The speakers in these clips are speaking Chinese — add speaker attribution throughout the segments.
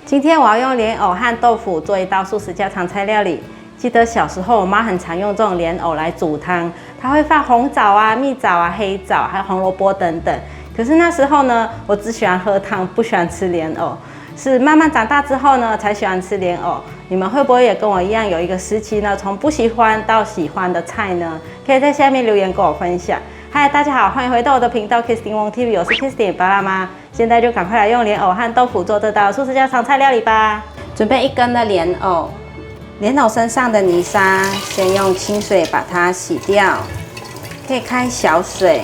Speaker 1: 今天我要用莲藕和豆腐做一道素食家常菜料理。记得小时候我妈很常用这种莲藕来煮汤，她会放红枣啊、蜜枣啊、黑枣，还有红萝卜等等。可是那时候呢，我只喜欢喝汤，不喜欢吃莲藕。是慢慢长大之后呢，才喜欢吃莲藕。你们会不会也跟我一样，有一个时期呢，从不喜欢到喜欢的菜呢？可以在下面留言跟我分享。嗨，大家好，欢迎回到我的频道 Kirsty Wong TV， 我是 Kirsty 巴拉妈。现在就赶快来用莲藕和豆腐做这道素食家常菜料理吧。准备1根的莲藕，莲藕身上的泥沙，先用清水把它洗掉，可以开小水，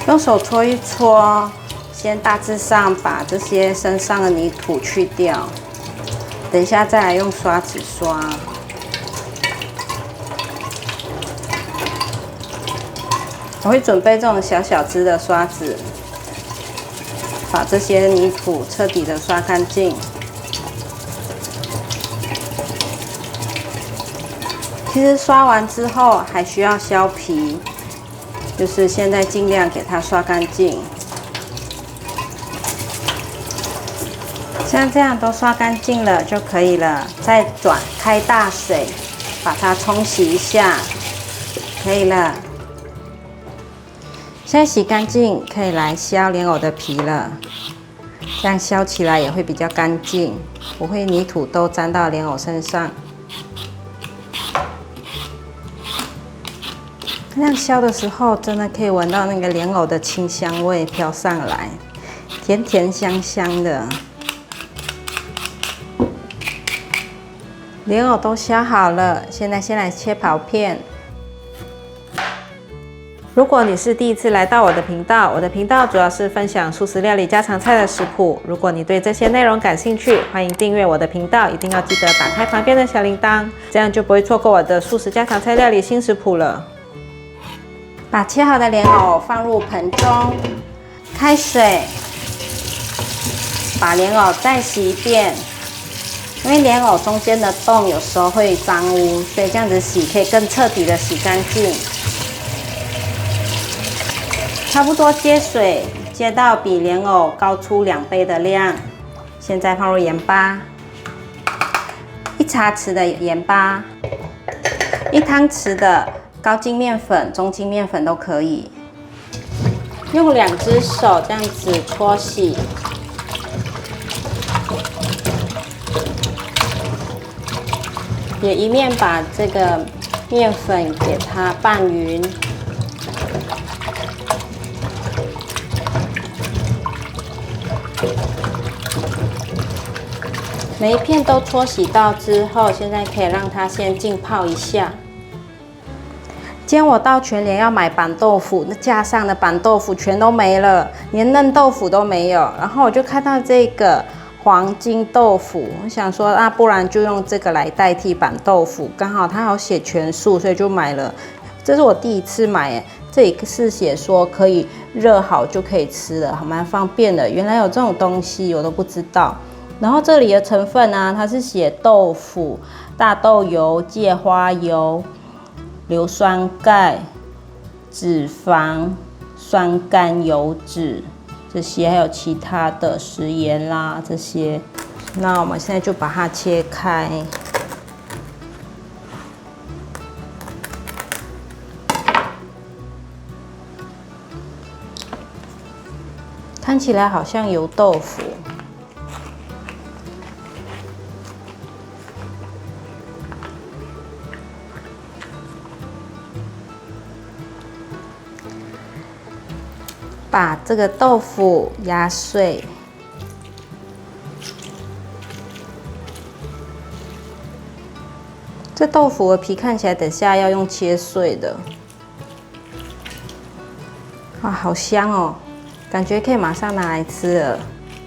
Speaker 1: 用手搓一搓，先大致上把这些身上的泥土去掉，等一下再来用刷子刷。我会准备这种小小只的刷子，把这些泥土彻底的刷干净。其实刷完之后还需要削皮，就是现在尽量给它刷干净。像这样都刷干净了就可以了，再转开大水，把它冲洗一下，可以了。现在洗干净，可以来削莲藕的皮了。这样削起来也会比较干净，不会泥土都沾到莲藕身上。这样削的时候，真的可以闻到那个莲藕的清香味飘上来，甜甜香香的。莲藕都削好了，现在先来切薄片。如果你是第一次来到我的频道，我的频道主要是分享素食料理家常菜的食谱。如果你对这些内容感兴趣，欢迎订阅我的频道，一定要记得打开旁边的小铃铛，这样就不会错过我的素食家常菜料理新食谱了。把切好的莲藕放入盆中，开水，把莲藕再洗一遍。因为莲藕中间的洞有时候会脏污，所以这样子洗可以更彻底的洗干净。差不多接水，接到比莲藕高出2倍的量。现在放入盐巴，1茶匙的盐巴，1汤匙的高筋面粉、中筋面粉都可以。用2只手这样子搓洗，也一面把这个面粉给它拌匀。每一片都搓洗到之后，现在可以让它先浸泡一下。今天我到全联要买板豆腐，那架上的板豆腐全都没了，连嫩豆腐都没有。然后我就看到这个黄金豆腐，我想说，那不然就用这个来代替板豆腐，刚好它有写全素，所以就买了。这是我第一次买，这里是写说可以热好就可以吃了，还蛮方便的。原来有这种东西，我都不知道。然后这里的成分啊，它是写豆腐、大豆油、芥花油、硫酸钙、脂肪、酸甘油脂这些，还有其他的食盐啦这些。那我们现在就把它切开。看起来好像油豆腐。把这个豆腐压碎，这豆腐的皮看起来等下要用切碎的。哇，好香哦，感觉可以马上拿来吃了，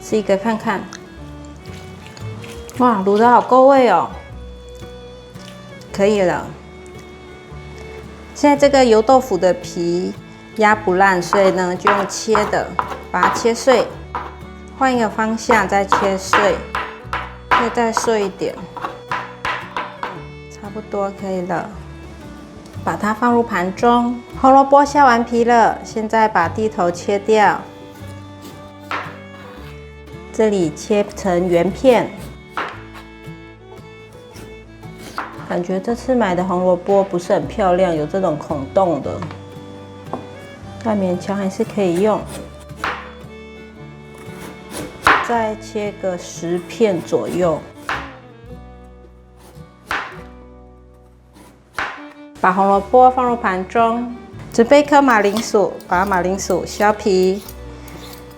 Speaker 1: 吃一个看看。哇，卤得好够味哦，可以了。现在这个油豆腐的皮压不烂，所以呢就用切的，把它切碎，换一个方向再切碎，可以再碎一点，差不多可以了。把它放入盘中。红萝卜削完皮了，现在把蒂头切掉。这里切成圆片。感觉这次买的红萝卜不是很漂亮，有这种孔洞的，但勉强还是可以用。再切个10片左右。把红萝卜放入盘中，准备一颗马铃薯，把马铃薯削皮。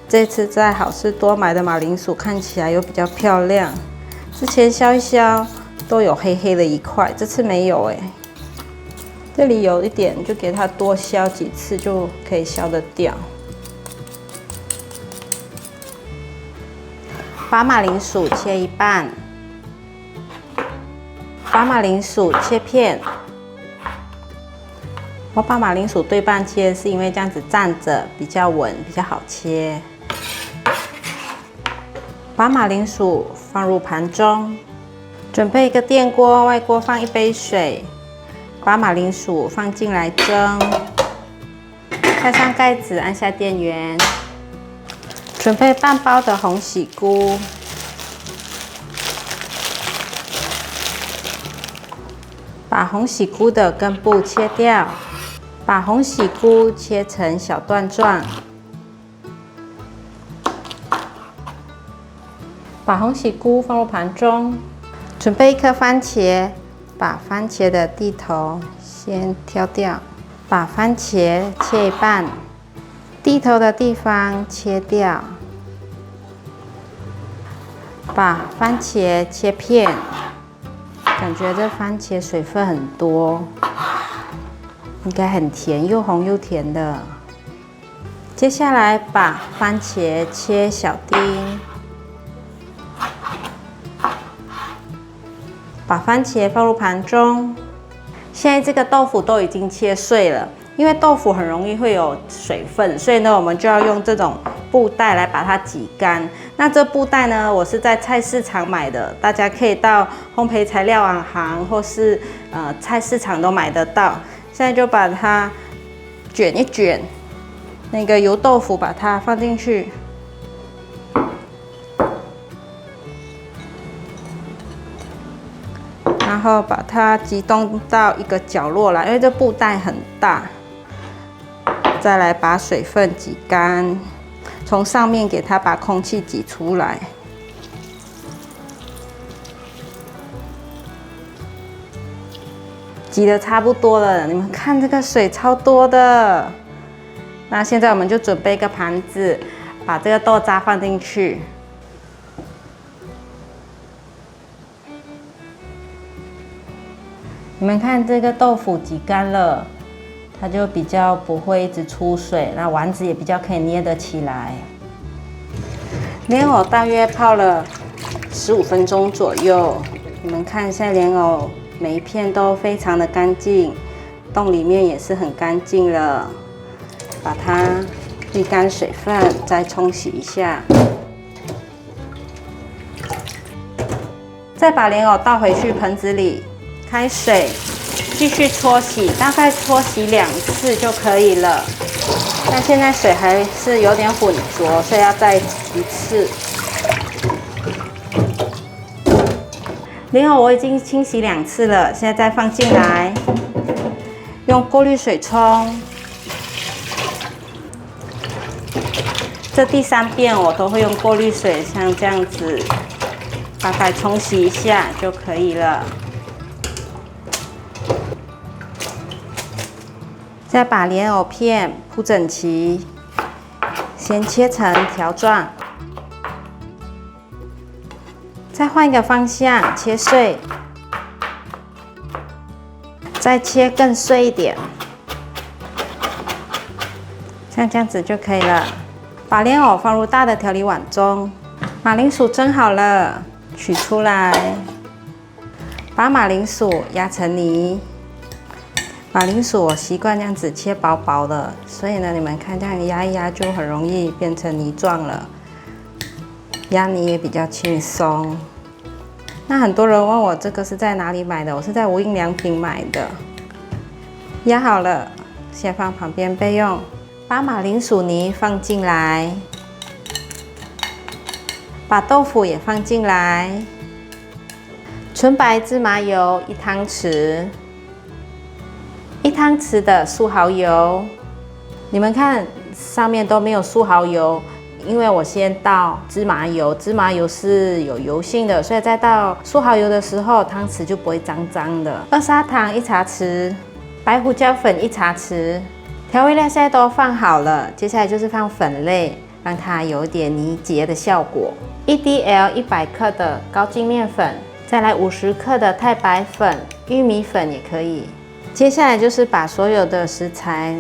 Speaker 1: 这次在好事多买的马铃薯看起来又比较漂亮，之前削一削都有黑黑的一块，这次没有哎。这里有一点，就给它多削几次就可以削得掉。把马铃薯切一半，把马铃薯切片。我把马铃薯对半切，是因为这样子站着比较稳，比较好切。把马铃薯放入盘中，准备一个电锅，外锅放1杯水，把马铃薯放进来蒸，盖上盖子，按下电源。准备半包的红喜菇，把红喜菇的根部切掉，把红喜菇切成小段状，把红喜菇放入盘中，准备1颗番茄，把番茄的蒂头先挑掉，把番茄切一半，蒂头的地方切掉。把番茄切片，感觉这番茄水分很多，应该很甜，又红又甜的。接下来把番茄切小丁，把番茄放入盘中。现在这个豆腐都已经切碎了，因为豆腐很容易会有水分，所以呢，我们就要用这种布袋来把它挤干。那这布袋呢，我是在菜市场买的，大家可以到烘焙材料行或是菜市场都买得到。现在就把它卷一卷，那个油豆腐把它放进去，然后把它集中到一个角落来，因为这布袋很大。再来把水分挤干，从上面给它把空气挤出来。挤得差不多了，你们看这个水超多的。那现在我们就准备一个盘子，把这个豆渣放进去。你们看这个豆腐挤干了，它就比较不会一直出水，那丸子也比较可以捏得起来。莲藕大约泡了15分钟左右，你们看一下莲藕每一片都非常的干净，洞里面也是很干净了。把它沥干水分，再冲洗一下，再把莲藕倒回去盆子里。开水，继续搓洗，大概搓洗2次就可以了。但现在水还是有点浑浊，所以要再1次。莲藕我已经清洗2次了，现在再放进来，用过滤水冲。这第3遍我都会用过滤水，像这样子，大概冲洗一下就可以了。再把莲藕片铺整齐，先切成条状，再换一个方向切碎，再切更碎一点，像这样子就可以了。把莲藕放入大的调理碗中，马铃薯蒸好了，取出来，把马铃薯压成泥。马铃薯我习惯这样子切薄薄的，所以呢，你们看这样压一压就很容易变成泥状了，压泥也比较轻松。那很多人问我这个是在哪里买的，我是在无印良品买的。压好了，先放旁边备用。把马铃薯泥放进来，把豆腐也放进来，纯白芝麻油1汤匙，1汤匙的素蚝油。你们看上面都没有素蚝油，因为我先倒芝麻油，芝麻油是有油性的，所以在倒素蚝油的时候，汤匙就不会脏脏的。二砂糖1茶匙，白胡椒粉1茶匙。调味料现在都放好了，接下来就是放粉类，让它有点凝结的效果。1DL 100克的高筋面粉，再来50克的太白粉、玉米粉也可以。接下来就是把所有的食材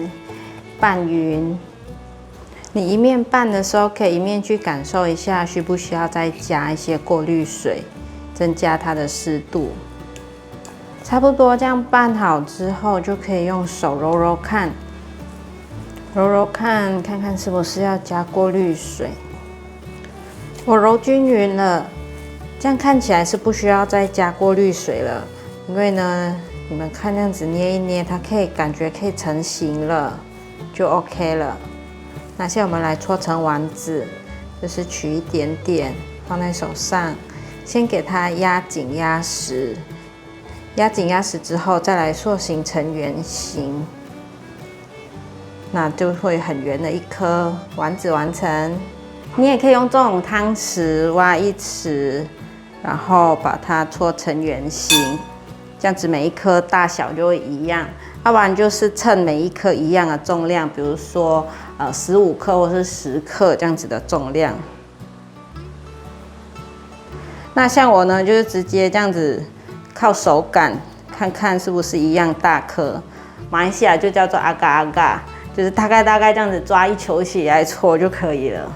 Speaker 1: 拌匀。你一面拌的时候，可以一面去感受一下，需不需要再加一些过滤水，增加它的湿度。差不多这样拌好之后，就可以用手揉揉看，看看是不是要加过滤水。我揉均匀了，这样看起来是不需要再加过滤水了，因为呢，你们看这样子捏一捏，它感觉可以成型了，就 OK 了。那现在我们来搓成丸子，就是取一点点放在手上，先给它压紧压实，压紧压实之后再来塑形成圆形，那就会很圆的一颗丸子完成。你也可以用这种汤匙挖1匙，然后把它搓成圆形，这样子每一颗大小就会一样。要不然就是称每一颗一样的重量，比如说15克或是10克这样子的重量。那像我呢，就是直接这样子靠手感看看是不是一样大颗。马来西亚就叫做阿嘎阿嘎，就是大概这样子抓一球起来搓就可以了。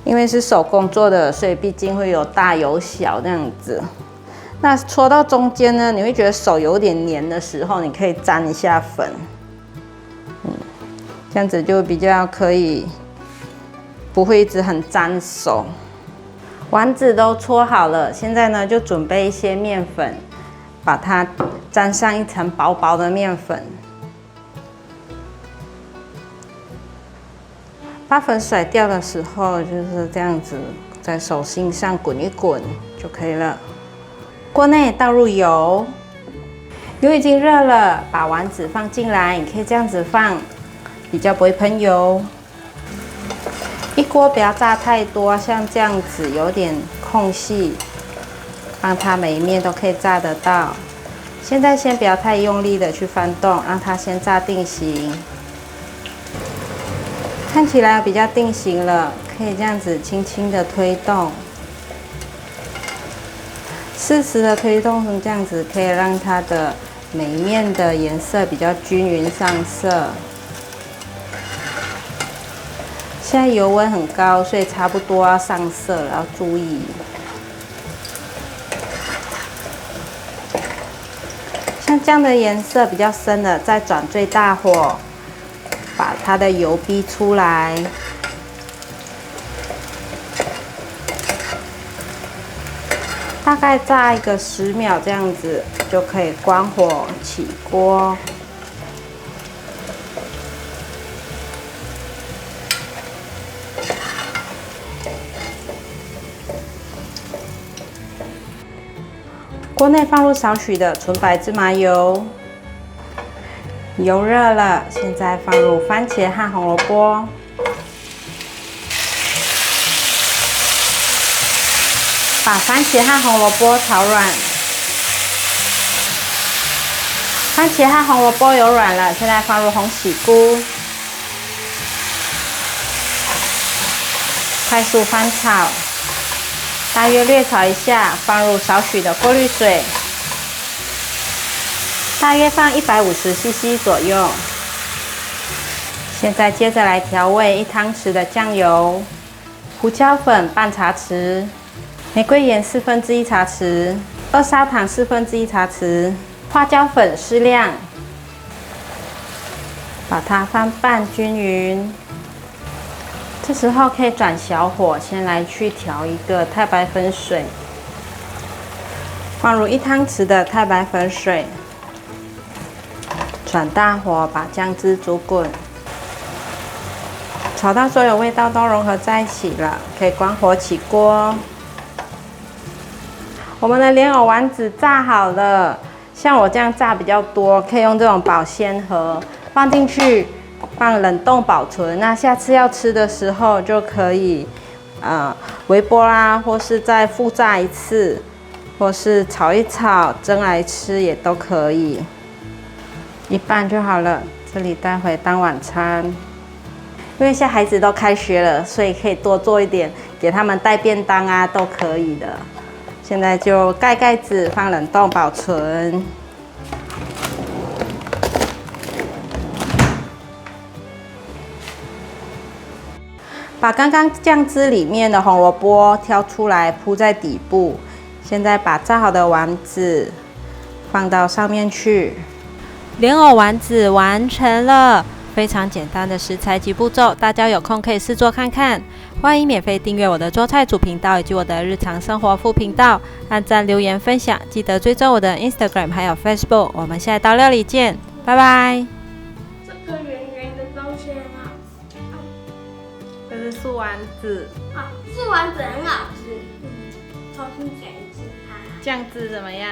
Speaker 1: 因为是手工做的，所以毕竟会有大有小这样子。那搓到中间呢，你会觉得手有点黏的时候，你可以沾一下粉，这样子就比较可以，不会一直很沾手。丸子都搓好了，现在呢就准备一些面粉，把它沾上一层薄薄的面粉。把粉甩掉的时候，就是这样子，在手心上滚一滚就可以了。锅内倒入油，油已经热了，把丸子放进来，你可以这样子放，比较不会喷油。一锅不要炸太多，像这样子有点空隙，让它每一面都可以炸得到。现在先不要太用力的去翻动，让它先炸定型。看起来比较定型了，可以这样子轻轻的推动，适时的推动成这样子，可以让它的每一面的颜色比较均匀上色。现在油温很高，所以差不多要上色了，要注意。像这样的颜色比较深的，再转最大火。把它的油逼出来，大概炸一个10秒这样子，就可以关火起锅。锅内放入少许的纯白芝麻油。油热了，现在放入番茄和红萝卜，把番茄和红萝卜炒软。番茄和红萝卜有软了，现在放入红喜菇，快速翻炒，大约略炒一下，放入少许的过滤水。大约放150cc 左右。现在接着来调味，1汤匙的酱油，胡椒粉半茶匙，玫瑰盐1/4茶匙，二砂糖1/4茶匙，花椒粉适量，把它翻拌均匀。这时候可以转小火，先来去调一个太白粉水，放入1汤匙的太白粉水。转大火，把酱汁煮滚，炒炒到所有味道都融合在一起了，可以关火起锅。我们的莲藕丸子炸好了，像我这样炸比较多，可以用这种保鲜盒放进去，放冷冻保存。那下次要吃的时候就可以，微波啦，或是再复炸一次，或是炒一炒蒸来吃也都可以。一半就好了，这里带回当晚餐。因为现在孩子都开学了，所以可以多做一点，给他们带便当啊，都可以的。现在就盖盖子，放冷冻保存。把刚刚酱汁里面的红萝卜挑出来铺在底部。现在把炸好的丸子放到上面去。莲藕丸子完成了。非常简单的食材及步骤，大家有空可以试做看看。欢迎免费订阅我的做菜组频道以及我的日常生活副频道，按赞、留言、分享，记得追踪我的 Instagram 还有 Facebook。我们下一道料理见，拜拜。
Speaker 2: 这个圆圆的东西很好吃。
Speaker 1: 这是素丸子。
Speaker 2: 素丸子很好吃。重新剪一次它。
Speaker 1: 酱汁怎么样？